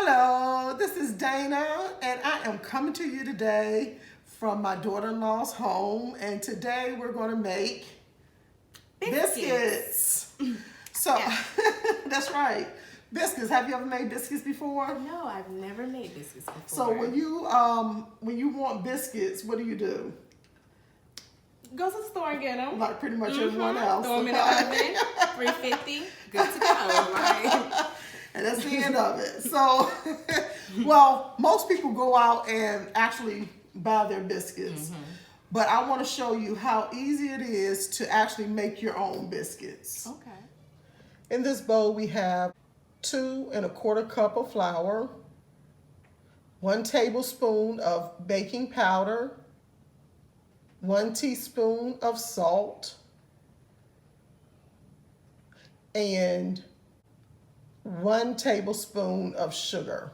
Hello, this is Dana, and I am coming to you today from my daughter-in-law's home, and today we're going to make biscuits. So, that's right, biscuits. Have you ever made biscuits before? No, I've never made biscuits before. So when you want biscuits, what do? Go to the store and get them. Like pretty much everyone else. Throw them in the oven, 350, good to go, right? And that's the end of it. So, well, most people go out and actually buy their biscuits. But I want to show you how easy it is to actually make your own biscuits. Okay. In this bowl, we have 2 1/4 cup of flour, 1 tablespoon of baking powder, 1 teaspoon of salt, and 1 tablespoon of sugar.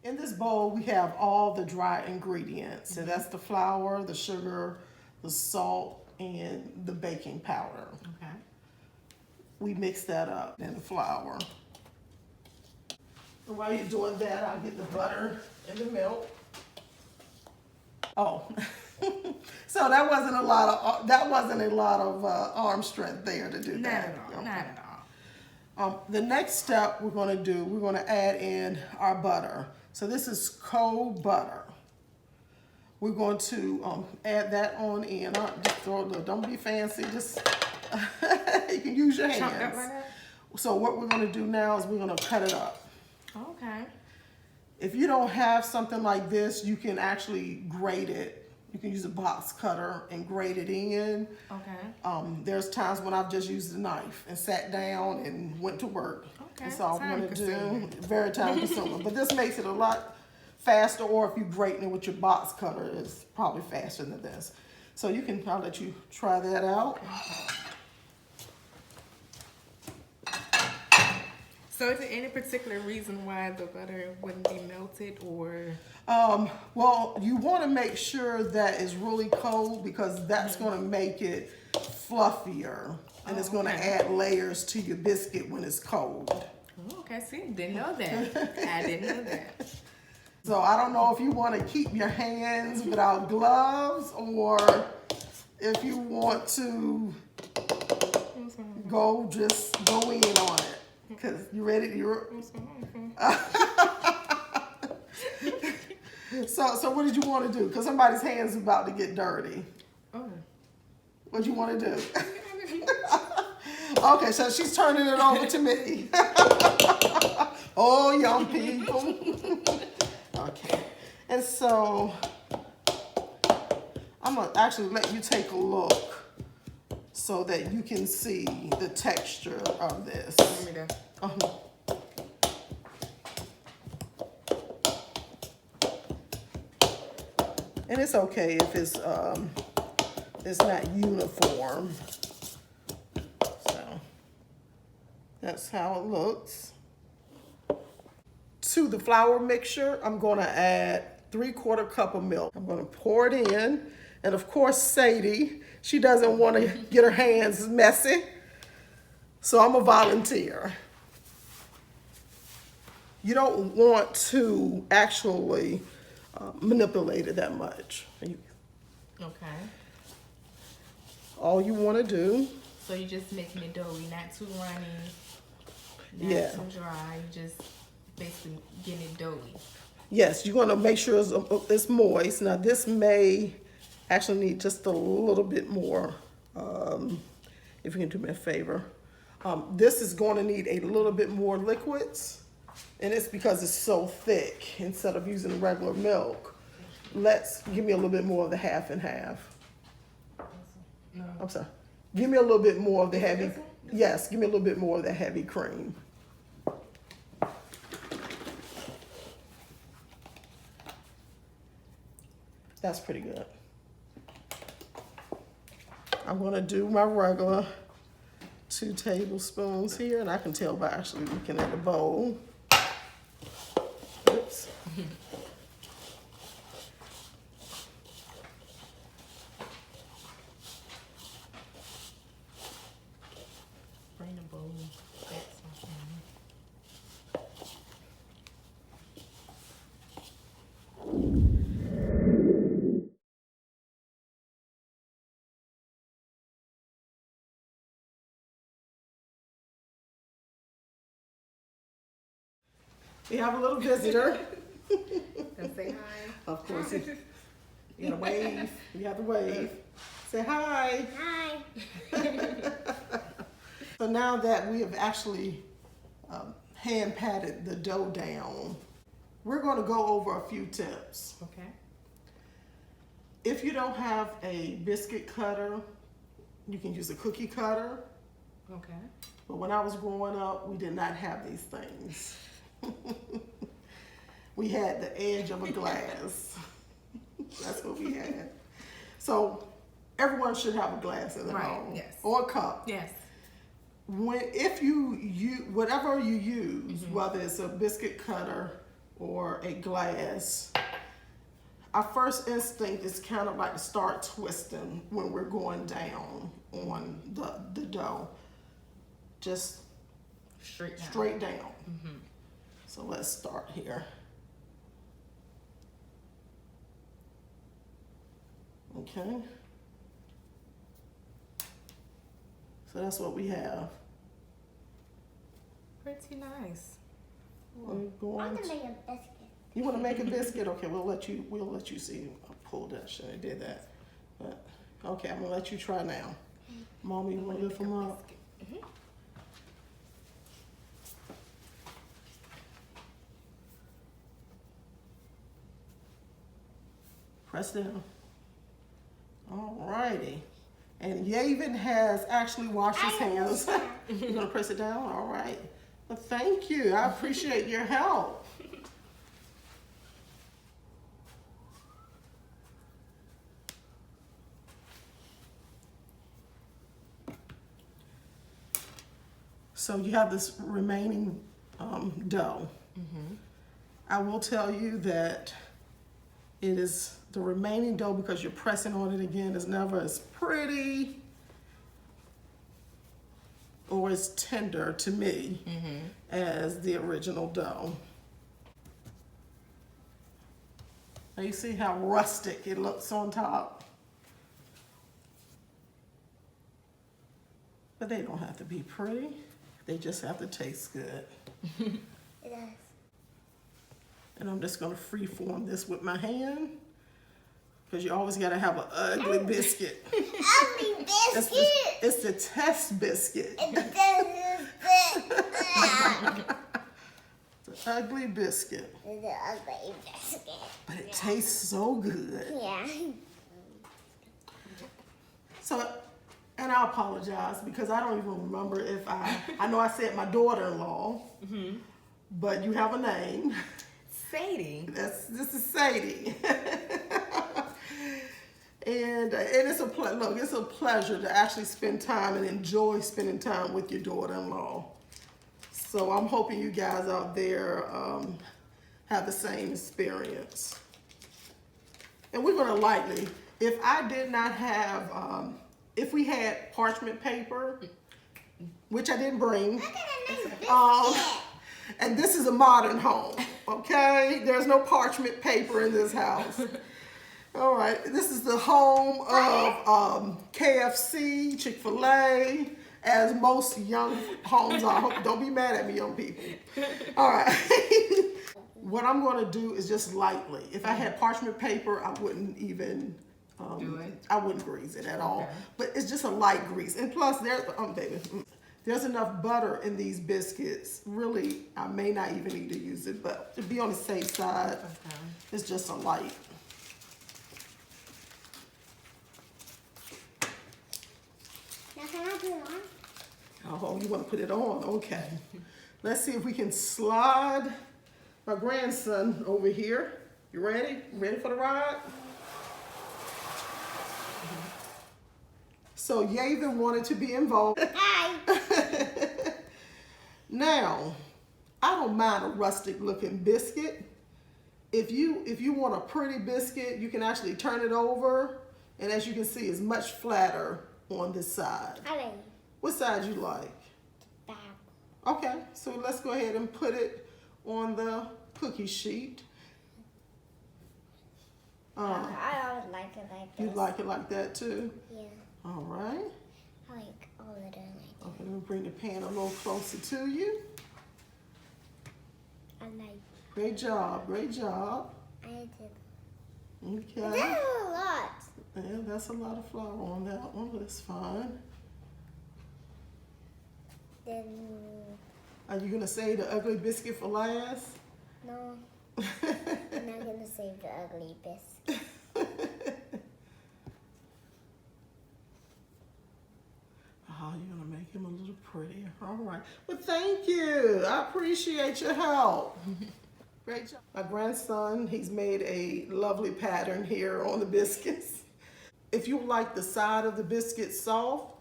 In this bowl, we have all the dry ingredients. So that's the flour, the sugar, the salt, and the baking powder. Okay. We mix that up in the flour. And while you're doing that, I'll get the butter and the milk. Oh, so that wasn't a lot of arm strength there to do that. Not at all. Not at all. The next step we're going to add in our butter. So this is cold butter. We're going to add that on in. Just throw a little. Don't be fancy. Just you can use your hands. Chop that like that? So what we're going to do now is we're going to cut it up. Okay. If you don't have something like this, you can actually grate it. You can use a box cutter and grate it in. Okay. There's times when I've just used a knife and sat down and went to work. Okay. That's all I'm going to do. Time-consuming. Very time consuming. But this makes it a lot faster, or if you grate it with your box cutter, it's probably faster than this. So I'll let you try that out. So is there any particular reason why the butter wouldn't be melted, or? Well, you want to make sure that it's really cold, because that's going to make it fluffier, and it's going to add layers to your biscuit when it's cold. Oh, okay, see, didn't know that. I didn't know that. So I don't know if you want to keep your hands without gloves, or if you want to go in on it. Because you ready? So what did you want to do? Because somebody's hands is about to get dirty. Oh. What do you want to do? Okay, so she's turning it over to me. Oh, young people. Okay, and so I'm gonna actually let you take a look so that you can see the texture of this. Give me that. And it's okay if it's not uniform. So that's how it looks. To the flour mixture, I'm going to add 3/4 cup of milk. I'm going to pour it in, and of course Sadie, she doesn't want to get her hands messy, so I'm a volunteer. You don't want to actually manipulate it that much. Okay. All you want to do. So you're just making it doughy, not too runny, not too dry. You just basically getting it doughy. Yes, you're going to make sure it's moist. Now this may actually need just a little bit more, if you can do me a favor. This is going to need a little bit more liquids, and it's because it's so thick. Instead of using regular milk, give me a little bit more of the half and half. No. I'm sorry. Give me a little bit more of the heavy. Yes, give me a little bit more of the heavy cream. That's pretty good. I'm going to do my regular 2 tablespoons here, and I can tell by actually looking at the bowl. Oops. Bring the bowl back so I can We have a little visitor. Gonna say hi. Of course, you gotta wave. You have to wave. Say hi. Hi. So now that we have actually hand patted the dough down, we're going to go over a few tips. Okay. If you don't have a biscuit cutter, you can use a cookie cutter. Okay. But when I was growing up, we did not have these things. We had the edge of a glass. That's what we had. So everyone should have a glass in their Right, home. yes. Or a cup. Yes. If you whatever you use, whether it's a biscuit cutter or a glass, our first instinct is kind of like to start twisting when we're going down on the dough. Just Straight down. straight down. So let's start here. Okay. So that's what we have. Pretty nice. We're I going want to to- make a biscuit. You want to make a biscuit? Okay, we'll let you see. I pulled that shit. I did that. But, okay, I'm gonna let you try now. Mommy, you want to lift them up? Press down. Alrighty. And Yavin has actually washed his hands. You're gonna press it down? All right. Well, thank you. I appreciate your help. So you have this remaining dough. I will tell you that it is the remaining dough, because you're pressing on it again, is never as pretty or as tender to me as the original dough. Now you see how rustic it looks on top. But they don't have to be pretty. They just have to taste good. It does. And I'm just gonna freeform this with my hand, because you always gotta have an ugly biscuit. Ugly biscuit. It's the test biscuit. It's It's an ugly biscuit, the ugly biscuit. but it tastes so good. Yeah. So, and I apologize because I don't even remember if I know I said my daughter-in-law, but you have a name. Sadie. This is Sadie. And it's a pleasure to actually spend time and enjoy spending time with your daughter-in-law. So I'm hoping you guys out there have the same experience. And we're gonna lightly, if I did not have, if we had parchment paper, which I didn't bring, Look at a nice biscuit. and this is a modern home, okay? There's no parchment paper in this house. All right, this is the home of KFC, Chick-fil-A, as most young homes are. Don't be mad at me, young people. All right. What I'm going to do is just lightly. If I had parchment paper, I wouldn't even Do it? I wouldn't grease it at all. Okay. But it's just a light grease. And plus, there's enough butter in these biscuits. Really, I may not even need to use it, but to be on the safe side, Okay. it's just a light. Now can I do it on? Oh, you want to put it on? Okay. Let's see if we can slide my grandson over here. You ready? Ready for the ride? So Yavin wanted to be involved. Hi. Now, I don't mind a rustic looking biscuit. If you want a pretty biscuit, you can actually turn it over, and as you can see, it's much flatter on this side. I like What side you like? that. Okay, so let's go ahead and put it on the cookie sheet. I always like it like this. You like it like that too? Yeah. All right. I like all of them like Okay, let me bring the pan a little closer to you. I I like. Great job, great job. I did. Okay. That's a lot. Yeah, that's a lot of flour on that one, but it's fine. Then Are you gonna save the ugly biscuit for last? no, I'm not gonna save the ugly biscuit. Oh, you're gonna make him a little prettier. All right. Well, thank you. I appreciate your help. Great job. My grandson, he's made a lovely pattern here on the biscuits. If you like the side of the biscuit soft,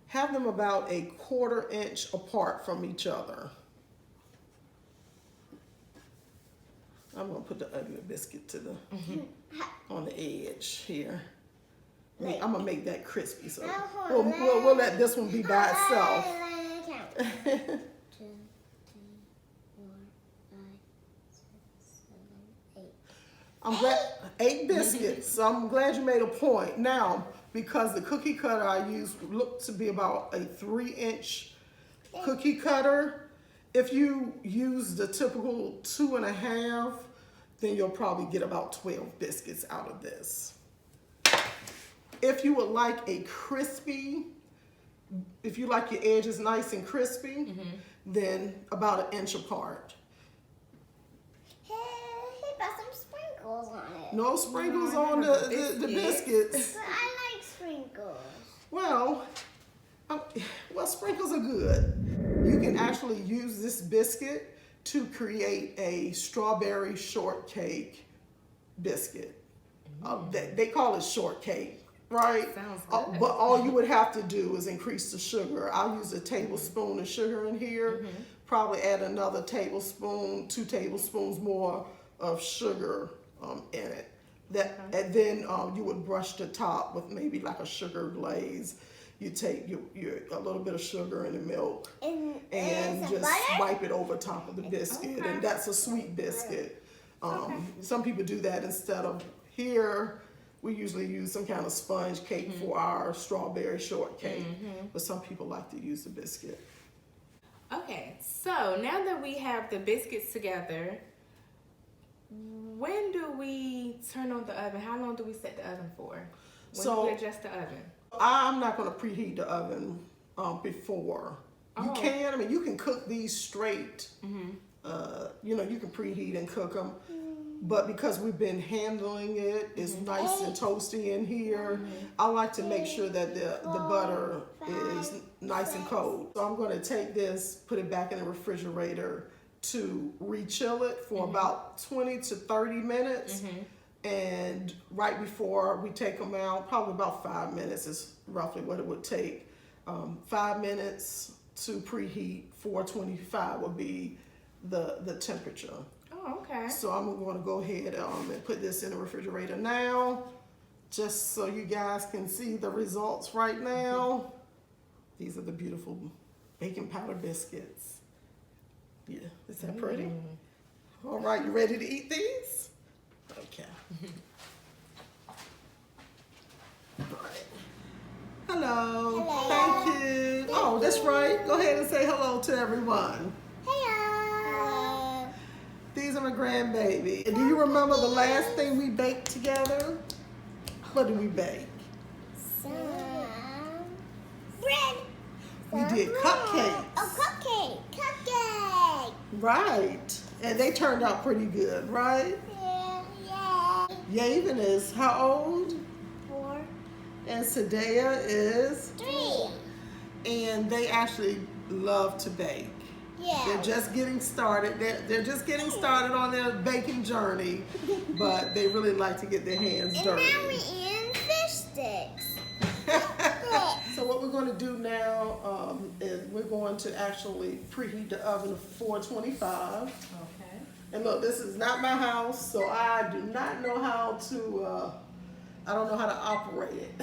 have them about a 1/4 inch apart from each other. I'm gonna put the ugly biscuit to the on the edge here. I'm gonna make that crispy, so we'll let this one be by itself. 2, 3, 4, 5, 6, 7, 8. I'm glad 8 biscuits. So I'm glad you made a point. Now, because the cookie cutter I used looked to be about a 3-inch cookie cutter, if you use the typical 2.5, then you'll probably get about 12 biscuits out of this. If you would like a crispy, if you like your edges nice and crispy, then about 1 inch apart. He put some sprinkles on it. No sprinkles on the biscuits. But I like sprinkles. Well, sprinkles are good. You can actually use this biscuit to create a strawberry shortcake biscuit. They call it shortcake, right? Sounds good. But all you would have to do is increase the sugar. I'll use a tablespoon of sugar in here. Probably add another tablespoon, 2 tablespoons more of sugar in it. And then you would brush the top with maybe like a sugar glaze. You take a little bit of sugar and the milk and some just butter? wipe it over top of the biscuit, and that's a sweet biscuit. Some people do that instead of here. We usually use some kind of sponge cake for our strawberry shortcake, but some people like to use the biscuit. Okay, so now that we have the biscuits together, when do we turn on the oven? How long do we set the oven for? When do we adjust the oven? I'm not going to preheat the oven before. You can. I mean, you can cook these straight. You can preheat and cook them. But because we've been handling it, it's nice and toasty in here. I like to make sure that the butter is nice and cold. So I'm going to take this, put it back in the refrigerator to re-chill it for about 20 to 30 minutes. And right before we take them out, probably about 5 minutes is roughly what it would take. 5 minutes to preheat, 425 would be the temperature. Oh, okay. So I'm going to go ahead and put this in the refrigerator now, just so you guys can see the results right now. These are the beautiful baking powder biscuits. Yeah, is that pretty? All right, you ready to eat these? Okay. All right. Hello. Thank you. Oh, that's right. Go ahead and say hello to everyone. Hello. These are my grandbaby. And do you remember the last thing we baked together? What did we bake? Some bread. We did cupcakes. Oh, cupcake. Right. And they turned out pretty good, right? Yeah. Yaven is how old? 4, And Sadea is? 3. And they actually love to bake. Yeah. They're just getting started. They're just getting started on their baking journey, but they really like to get their hands dirty. And now we're eating fish sticks. So what we're going to do now is we're going to actually preheat the oven to 425. Okay. And look, this is not my house, so I do not know how to, I don't know how to operate it.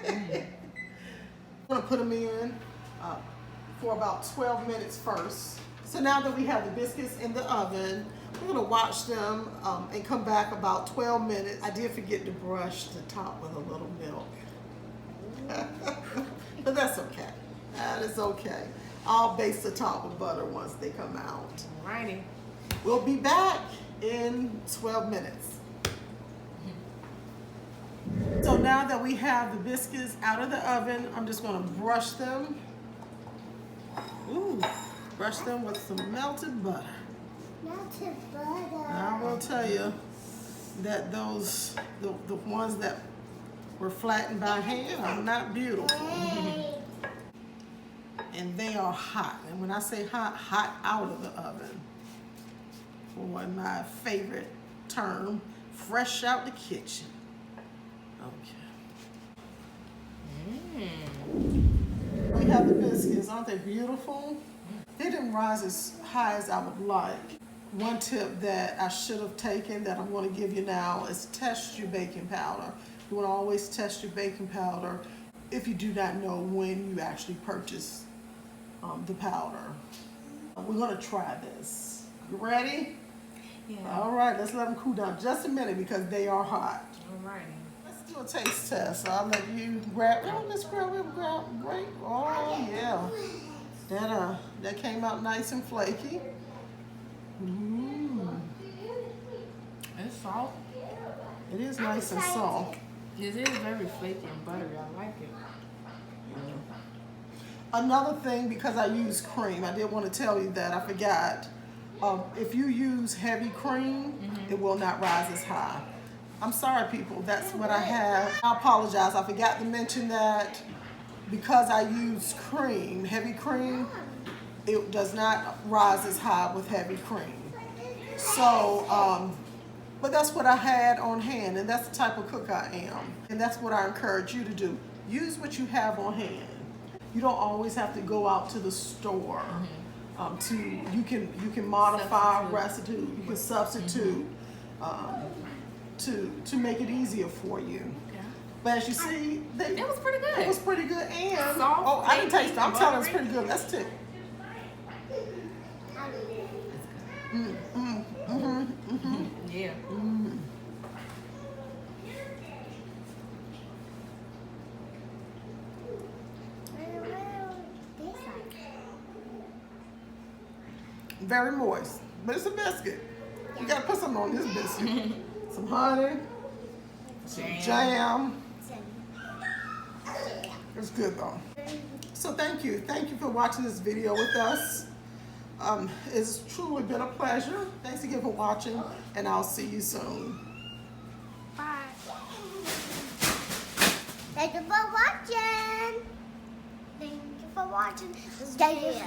I'm going to put them in for about 12 minutes first. So now that we have the biscuits in the oven, we're going to watch them and come back about 12 minutes. I did forget to brush the top with a little milk. But that's okay. That is okay. I'll baste the top with butter once they come out. Alrighty. We'll be back in 12 minutes. So now that we have the biscuits out of the oven, I'm just gonna brush them. Ooh, brush them with some melted butter. Melted butter. I will tell you that the ones that were flattened by hand are not beautiful. And they are hot. And when I say hot, hot out of the oven. For my favorite term, fresh out the kitchen. Okay. We have the biscuits. Aren't they beautiful? They didn't rise as high as I would like. One tip that I should have taken that I'm going to give you now is test your baking powder. You want to always test your baking powder if you do not know when you actually purchase the powder. We're going to try this. You ready? Yeah. All right, let's let them cool down just a minute because they are hot. All right. Let's do a taste test. So I'll let you grab. Oh, let's grab great. Oh yeah, that came out nice and flaky. It's soft. It is nice and soft. It is very flaky and buttery. I like it. Another thing, because I use cream, I did want to tell you that I forgot. If you use heavy cream, it will not rise as high. I'm sorry, people. That's what I have. I apologize. I forgot to mention that because I use cream, heavy cream, it does not rise as high with heavy cream. So, but that's what I had on hand, and that's the type of cook I am. And that's what I encourage you to do. Use what you have on hand. You don't always have to go out to the store. You can modify a recipe. You can substitute to make it easier for you. Okay. But as you see, It was pretty good. It was pretty good, and Soft, I didn't taste it. I'm flaky, telling you, it's buttery. pretty good. Let's take. Yeah. Very moist, but it's a biscuit. You gotta put something on this biscuit. Some honey, some jam. It's good though. So thank you for watching this video with us. It's truly been a pleasure. Thanks again for watching, and I'll see you soon. Bye. Thank you for watching. Thank you for watching this video.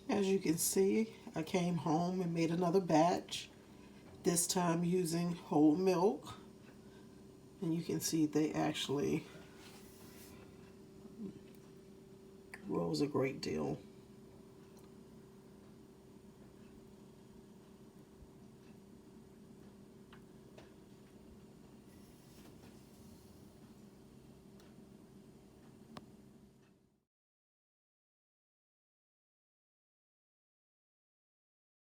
As you can see, I came home and made another batch, this time using whole milk. And you can see they actually rose a great deal.